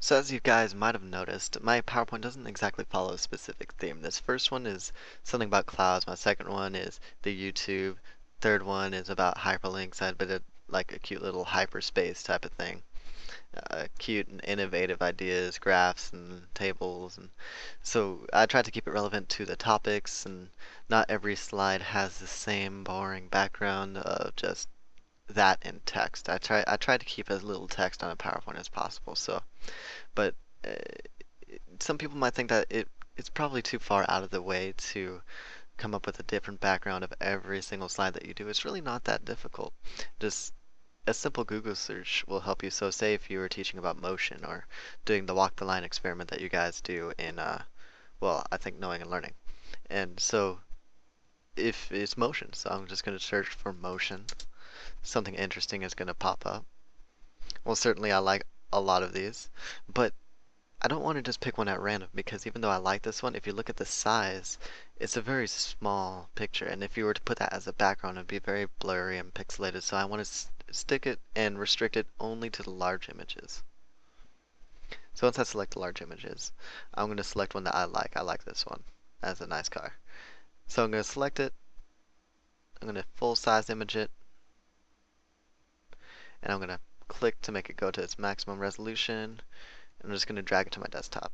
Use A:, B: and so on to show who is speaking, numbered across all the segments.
A: So as you guys might have noticed, my PowerPoint doesn't exactly follow a specific theme. This first one is something about clouds. My second one is the YouTube. Third one is about hyperlinks. I did it like a cute little hyperspace type of thing. Cute and innovative ideas, graphs and tables, and so I tried to keep it relevant to the topics. And not every slide has the same boring background of just that in text. I tried to keep as little text on a PowerPoint as possible. But uh, some people might think that it's probably too far out of the way to come up with a different background of every single slide that you do. It's really not that difficult. Just a simple Google search will help you. So say if you were teaching about motion or doing the walk the line experiment that you guys do in well, I think knowing and learning. And so if it's motion, so I'm just going to search for motion. Something interesting is going to pop up. Well, certainly I like a lot of these, but I don't want to just pick one at random because even though I like this one, if you look at the size, it's a very small picture. And if you were to put that as a background, it'd be very blurry and pixelated. So I want to stick it and restrict it only to the large images. So once I select the large images, I'm going to select one that I like. I like this one as a nice car. So I'm going to select it. I'm going to full size image it. And I'm going to click to make it go to its maximum resolution. And I'm just going to drag it to my desktop.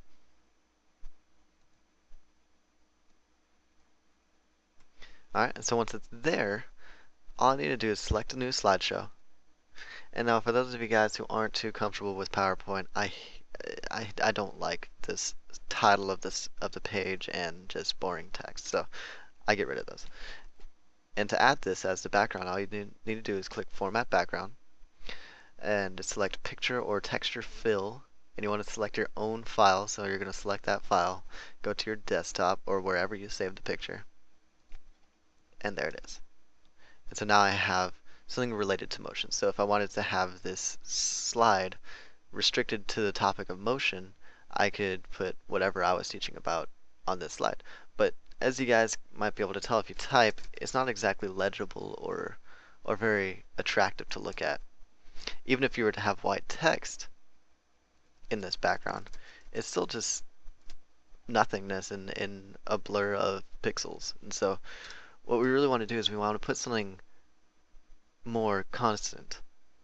A: Alright, and so once it's there, all I need to do is select a new slideshow. And now for those of you guys who aren't too comfortable with PowerPoint, I don't like this title of the page and just boring text. So I get rid of those. And to add this as the background, all you need to do is click Format Background and select Picture or Texture Fill. And you want to select your own file, so you're going to select that file, go to your desktop or wherever you saved the picture, and there it is. And so now I have something related to motion. So if I wanted to have this slide restricted to the topic of motion, I could put whatever I was teaching about on this slide. But as you guys might be able to tell if you type, it's not exactly legible or very attractive to look at. Even if you were to have white text in this background, it's still just nothingness in a blur of pixels. And so what we really want to do is we want to put something more constant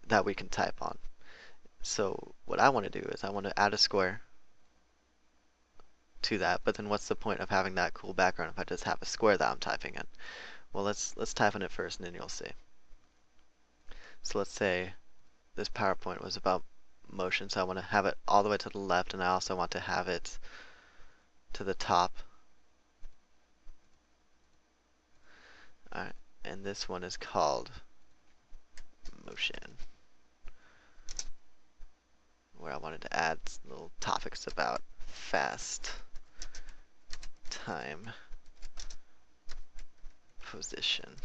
A: that we can type on. So what I want to do is I want to add a square to that, but then what's the point of having that cool background if I just have a square that I'm typing in? Well, let's type in it first and then you'll see. So let's say this PowerPoint was about motion, so I want to have it all the way to the left, and I also want to have it to the top. Alright, and this one is called motion, where I wanted to add little topics about fast time position.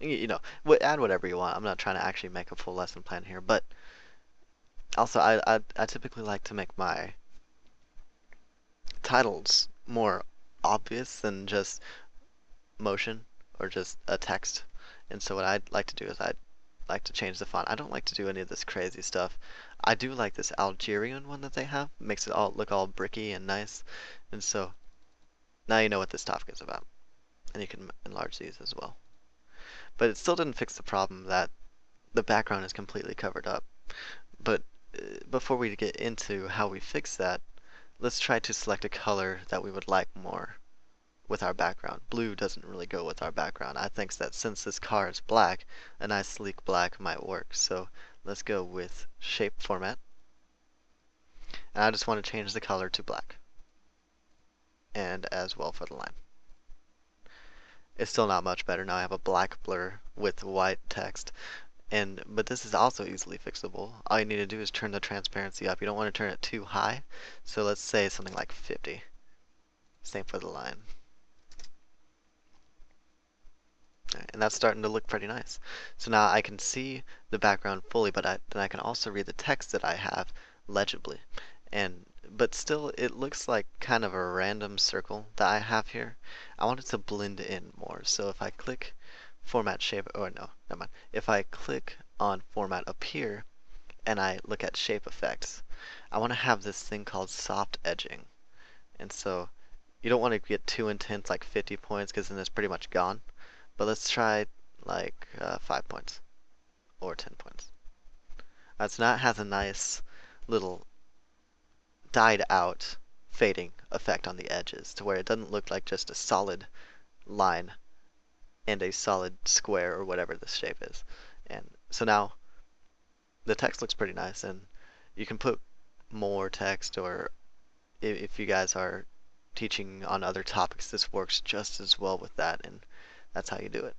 A: You know, add whatever you want. I'm not trying to actually make a full lesson plan here, but also I typically like to make my titles more obvious than just motion or just a text. And so what I'd like to do is I'd like to change the font. I don't like to do any of this crazy stuff. I do like this Algerian one that they have. It makes it all look all bricky and nice. And so now you know what this topic is about. And you can enlarge these as well. But it still didn't fix the problem that the background is completely covered up. But before we get into how we fix that, let's try to select a color that we would like more with our background. Blue doesn't really go with our background. I think that since this car is black, a nice sleek black might work. So let's go with shape format. And I just want to change the color to black. And as well for the line. It's still not much better. Now I have a black blur with white text. But this is also easily fixable. All you need to do is turn the transparency up. You don't want to turn it too high. So let's say something like 50. Same for the line. And that's starting to look pretty nice. So now I can see the background fully, but then I can also read the text that I have legibly. But still, it looks like kind of a random circle that I have here. I want it to blend in more. So if I click Format Shape, or no, never mind. If I click on Format up here, and I look at Shape Effects, I want to have this thing called soft edging. And so you don't want to get too intense like 50 points because then it's pretty much gone. But let's try like 5 points or 10 points. So now it has a nice little dyed out fading effect on the edges to where it doesn't look like just a solid line and a solid square or whatever this shape is. And so now the text looks pretty nice, and you can put more text, or if you guys are teaching on other topics, this works just as well with that, and that's how you do it.